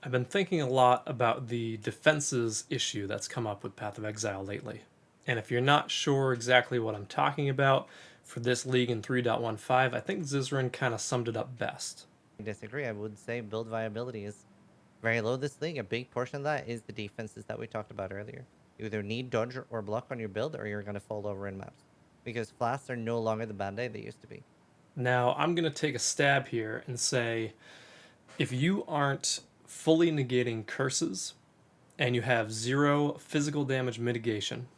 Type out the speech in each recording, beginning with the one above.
I've been thinking a lot about the defenses issue that's come up with Path of Exile lately. And if you're not sure exactly what I'm talking about, for this league in 3.15, I think Zizrin kind of summed it up best. I disagree. I would say build viability is very low this league. A big portion of that is the defenses that we talked about earlier. You either need dodge or block on your build, or you're going to fall over in maps. Because flasks are no longer the band aid they used to be. Now, I'm going to take a stab here and say if you aren't fully negating curses and you have zero physical damage mitigation,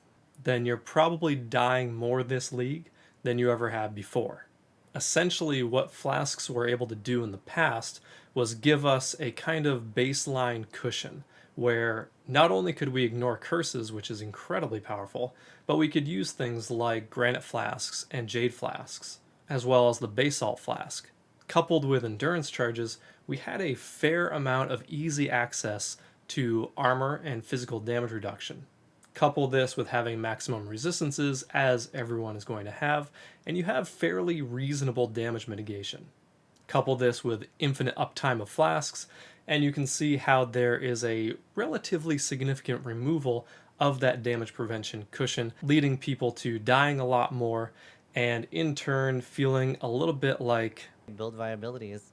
then you're probably dying more this league than you ever have before. Essentially, what flasks were able to do in the past was give us a kind of baseline cushion where not only could we ignore curses, which is incredibly powerful, but we could use things like granite flasks and jade flasks, as well as the basalt flask. Coupled with endurance charges, we had a fair amount of easy access to armor and physical damage reduction. Couple this with having maximum resistances, as everyone is going to have, and you have fairly reasonable damage mitigation. Couple this with infinite uptime of flasks, and you can see how there is a relatively significant removal of that damage prevention cushion, leading people to dying a lot more, and in turn feeling a little bit like Build viability is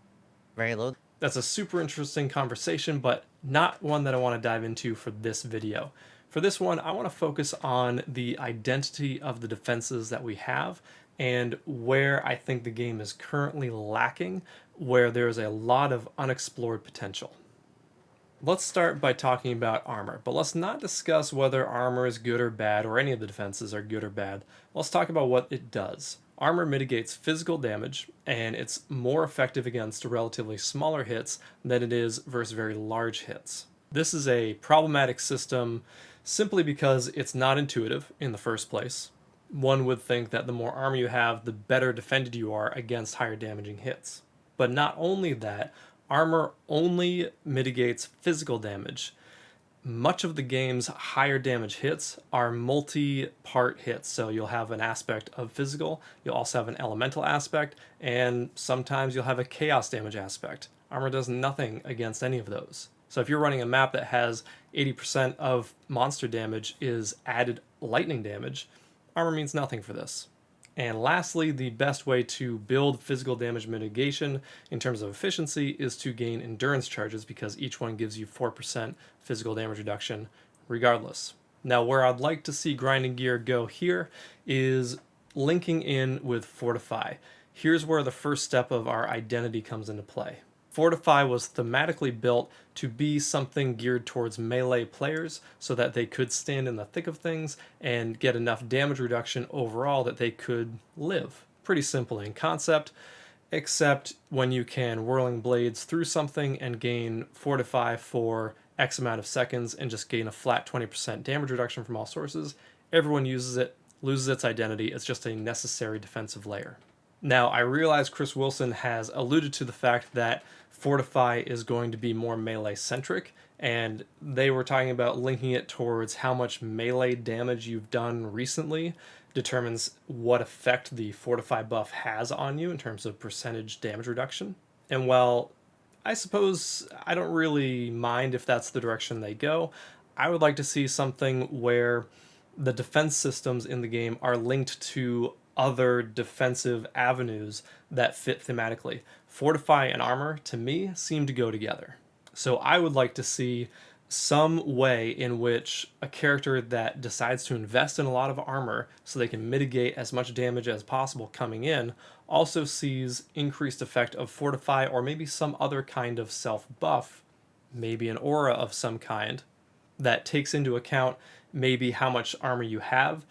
very low. that's a super interesting conversation, but not one that I want to dive into for this video. For this one, I want to focus on the identity of the defenses that we have and where I think the game is currently lacking, where there's a lot of unexplored potential. Let's start by talking about armor, but let's not discuss whether armor is good or bad or any of the defenses are good or bad. Let's talk about what it does. Armor mitigates physical damage, and it's more effective against relatively smaller hits than it is versus very large hits. This is a problematic system simply because it's not intuitive in the first place. One would think that the more armor you have, the better defended you are against higher damaging hits. But not only that, armor only mitigates physical damage. Much of the game's higher damage hits are multi-part hits, so you'll have an aspect of physical, you'll also have an elemental aspect, and sometimes you'll have a chaos damage aspect. Armor does nothing against any of those. So if you're running a map that has 80% of monster damage is added lightning damage, armor means nothing for this. And lastly, the best way to build physical damage mitigation in terms of efficiency is to gain endurance charges because each one gives you 4% physical damage reduction regardless. Now, where I'd like to see grinding gear go here is linking in with Fortify. Here's where the first step of our identity comes into play. Fortify was thematically built to be something geared towards melee players so that they could stand in the thick of things and get enough damage reduction overall that they could live. Pretty simple in concept, except when you can whirling blades through something and gain Fortify for X amount of seconds and just gain a flat 20% damage reduction from all sources, everyone uses it, loses its identity. It's just a necessary defensive layer. Now, I realize Chris Wilson has alluded to the fact that Fortify is going to be more melee centric, and they were talking about linking it towards how much melee damage you've done recently determines what effect the Fortify buff has on you in terms of percentage damage reduction. And while I suppose I don't really mind if that's the direction they go, I would like to see something where the defense systems in the game are linked to other defensive avenues that fit thematically. Fortify and armor, to me, seem to go together. So I would like to see some way in which a character that decides to invest in a lot of armor so they can mitigate as much damage as possible coming in also sees increased effect of Fortify or maybe some other kind of self buff, maybe an aura of some kind that takes into account maybe how much armor you have,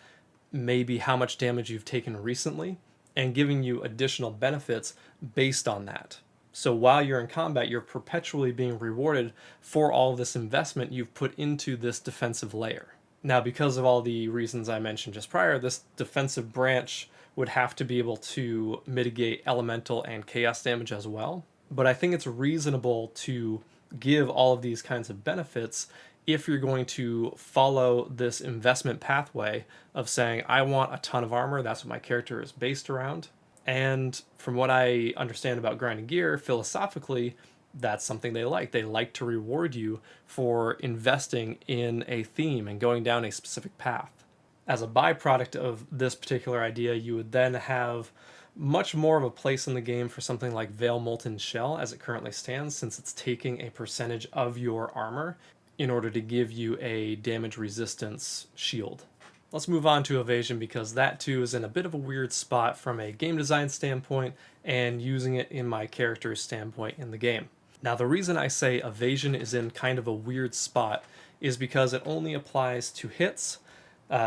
maybe how much damage you've taken recently, and giving you additional benefits based on that. So while you're in combat, you're perpetually being rewarded for all of this investment you've put into this defensive layer. Now, because of all the reasons I mentioned just prior, this defensive branch would have to be able to mitigate elemental and chaos damage as well. But I think it's reasonable to give all of these kinds of benefits if you're going to follow this investment pathway of saying, I want a ton of armor, that's what my character is based around. And from what I understand about grinding gear, philosophically, That's something they like. They like to reward you for investing in a theme and going down a specific path. As a byproduct of this particular idea, you would then have much more of a place in the game for something like Veil Molten Shell as it currently stands, since it's taking a percentage of your armor in order to give you a damage resistance shield. Let's move on to Evasion, because that too is in a bit of a weird spot from a game design standpoint and using it in my character's standpoint in the game. Now, the reason I say Evasion is in kind of a weird spot is because it only applies to hits,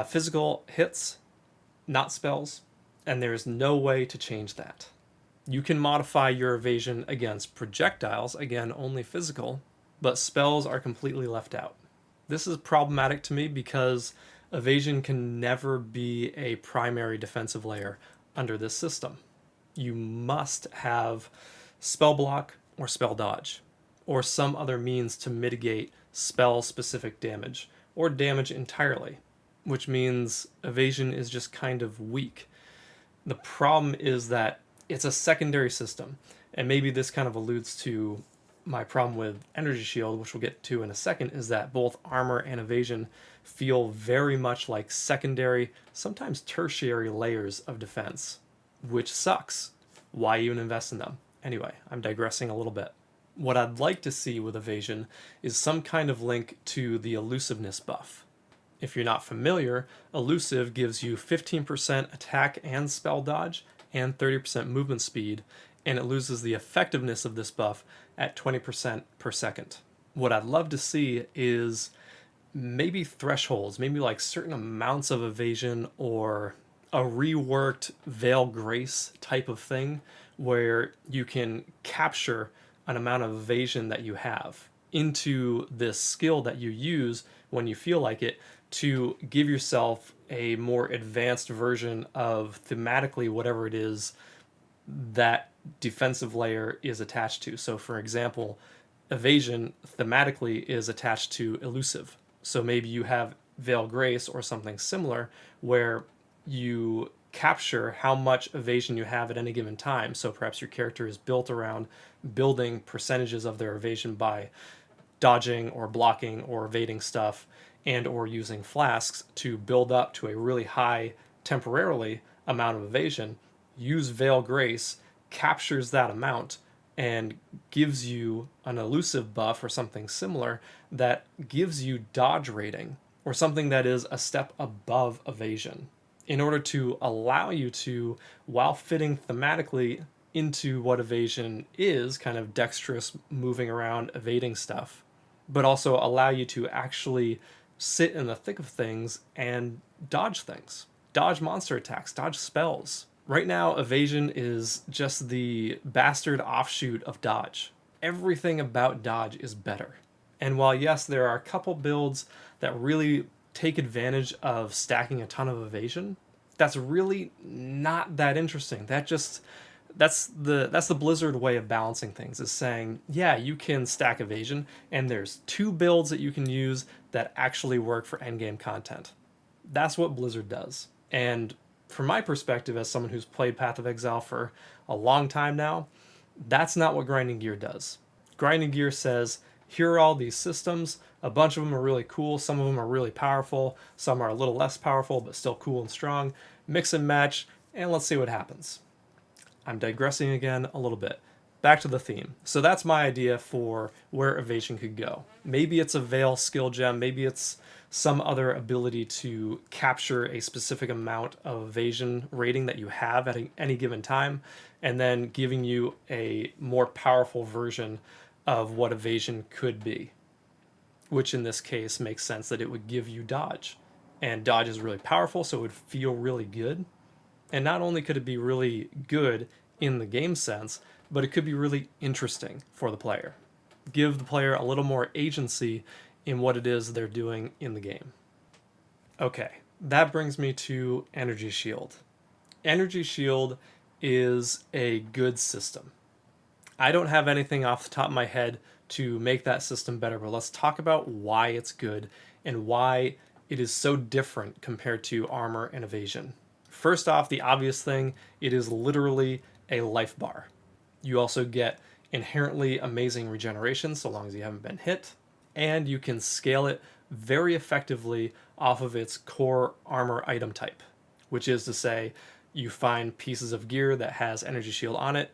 physical hits, not spells, and there's no way to change that. You can modify your evasion against projectiles, again, only physical, but spells are completely left out. This is problematic to me because evasion can never be a primary defensive layer under this system. You must have spell block or spell dodge, or some other means to mitigate spell-specific damage, or damage entirely, which means evasion is just kind of weak. The problem is that it's a secondary system, and maybe this kind of alludes to my problem with Energy Shield, which we'll get to in a second, is that both armor and evasion feel very much like secondary, sometimes tertiary layers of defense, which sucks. Why even invest in them? Anyway, I'm digressing a little bit. What I'd like to see with evasion is some kind of link to the elusiveness buff. If you're not familiar, elusive gives you 15% attack and spell dodge and 30% movement speed, and it loses the effectiveness of this buff at 20% per second. What I'd love to see is maybe thresholds, maybe like certain amounts of evasion, or a reworked Veil Grace type of thing where you can capture an amount of evasion that you have into this skill that you use when you feel like it, to give yourself a more advanced version of thematically whatever it is that defensive layer is attached to. So for example, evasion thematically is attached to elusive. So maybe you have Veil Grace or something similar where you capture how much evasion you have at any given time. So perhaps your character is built around building percentages of their evasion by dodging or blocking or evading stuff, and or using flasks to build up to a really high temporarily amount of evasion. Use Veil Grace, captures that amount, and gives you an elusive buff or something similar that gives you dodge rating, or something that is a step above evasion, in order to allow you to, while fitting thematically into what evasion is, kind of dexterous moving around evading stuff, but also allow you to actually sit in the thick of things and dodge things, dodge monster attacks, dodge spells. Right now, evasion is just the bastard offshoot of dodge. Everything about dodge is better. And while yes, there are a couple builds that really take advantage of stacking a ton of evasion, that's really not that interesting. That's the Blizzard way of balancing things, is saying, yeah, you can stack evasion, and there's two builds that you can use that actually work for endgame content. That's what Blizzard does. And from my perspective, as someone who's played Path of Exile for a long time now, that's not what Grinding Gear does. Grinding Gear says, here are all these systems, a bunch of them are really cool, some of them are really powerful, some are a little less powerful but still cool and strong, mix and match, and let's see what happens. I'm digressing again a little bit. Back to the theme. So that's my idea for where evasion could go. Maybe it's a Veil skill gem, maybe it's some other ability to capture a specific amount of evasion rating that you have at any given time, and then giving you a more powerful version of what evasion could be, which in this case makes sense that it would give you dodge. And dodge is really powerful, so it would feel really good. And not only could it be really good in the game sense, but it could be really interesting for the player. Give the player a little more agency in what it is they're doing in the game. Okay, that brings me to Energy Shield. Energy Shield is a good system. I don't have anything off the top of my head to make that system better, but let's talk about why it's good and why it is so different compared to armor and evasion. First off, the obvious thing, it is literally a life bar. You also get inherently amazing regeneration so long as you haven't been hit, and you can scale it very effectively off of its core armor item type, which is to say, you find pieces of gear that has energy shield on it.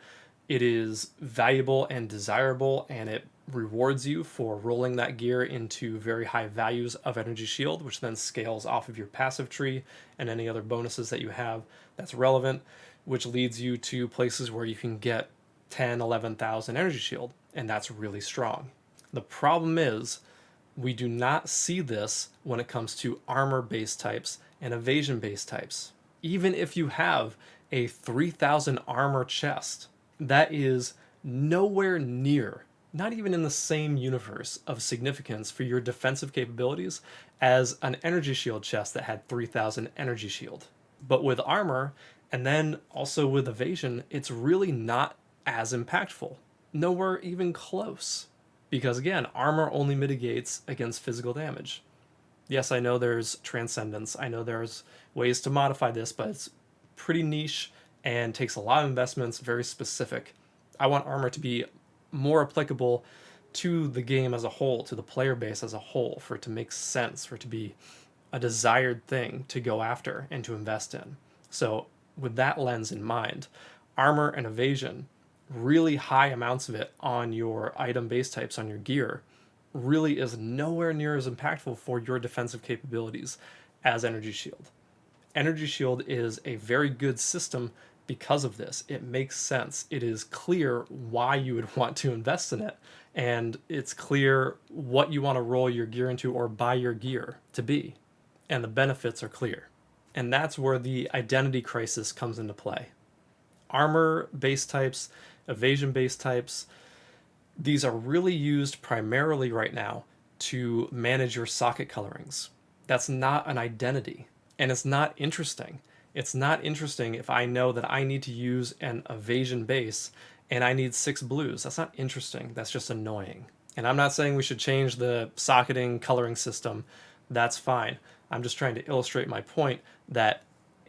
It is valuable and desirable, and it rewards you for rolling that gear into very high values of energy shield, which then scales off of your passive tree and any other bonuses that you have that's relevant, which leads you to places where you can get 10, 11,000 energy shield, and that's really strong. The problem is, we do not see this when it comes to armor base types and evasion base types. Even if you have a 3,000 armor chest, that is nowhere near, not even in the same universe of significance for your defensive capabilities as an energy shield chest that had 3,000 energy shield. But with armor, and then also with evasion, it's really not as impactful. Nowhere even close. Because again, armor only mitigates against physical damage. Yes, I know there's transcendence. I know there's ways to modify this, but it's pretty niche and takes a lot of investments, very specific. I want armor to be more applicable to the game as a whole, to the player base as a whole, for it to make sense, for it to be a desired thing to go after and to invest in. So with that lens in mind, armor and evasion, really high amounts of it on your item base types on your gear, really is nowhere near as impactful for your defensive capabilities as energy shield. Energy shield is a very good system because of this. It makes sense. It is clear why you would want to invest in it, and it's clear what you want to roll your gear into or buy your gear to be, and the benefits are clear. And that's where the identity crisis comes into play. Armor base types, evasion base types, these are really used primarily right now to manage your socket colorings. That's not an identity, and it's not interesting. It's not interesting if I know that I need to use an evasion base and I need 6 blues. That's not interesting. That's just annoying. And I'm not saying we should change the socketing coloring system. That's fine. I'm just trying to illustrate my point that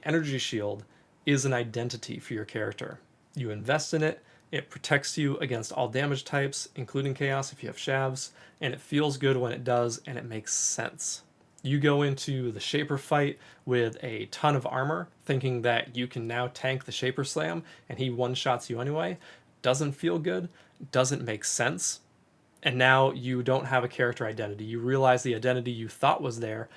energy shield is an identity for your character. You invest in it, it protects you against all damage types, including chaos if you have shavs, and it feels good when it does, and it makes sense. You go into the Shaper fight with a ton of armor, thinking that you can now tank the Shaper Slam, and he one-shots you anyway. Doesn't feel good, doesn't make sense, and now you don't have a character identity. You realize the identity you thought was there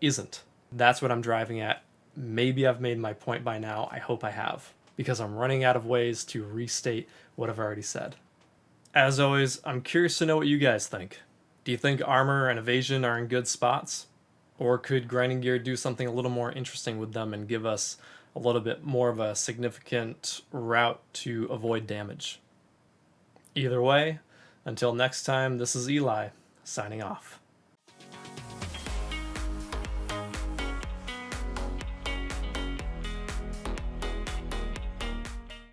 isn't. That's what I'm driving at. Maybe I've made my point by now. I hope I have, because I'm running out of ways to restate what I've already said. As always, I'm curious to know what you guys think. Do you think armor and evasion are in good spots? Or could grinding gear do something a little more interesting with them and give us a little bit more of a significant route to avoid damage? Either way, until next time, this is Eli, signing off.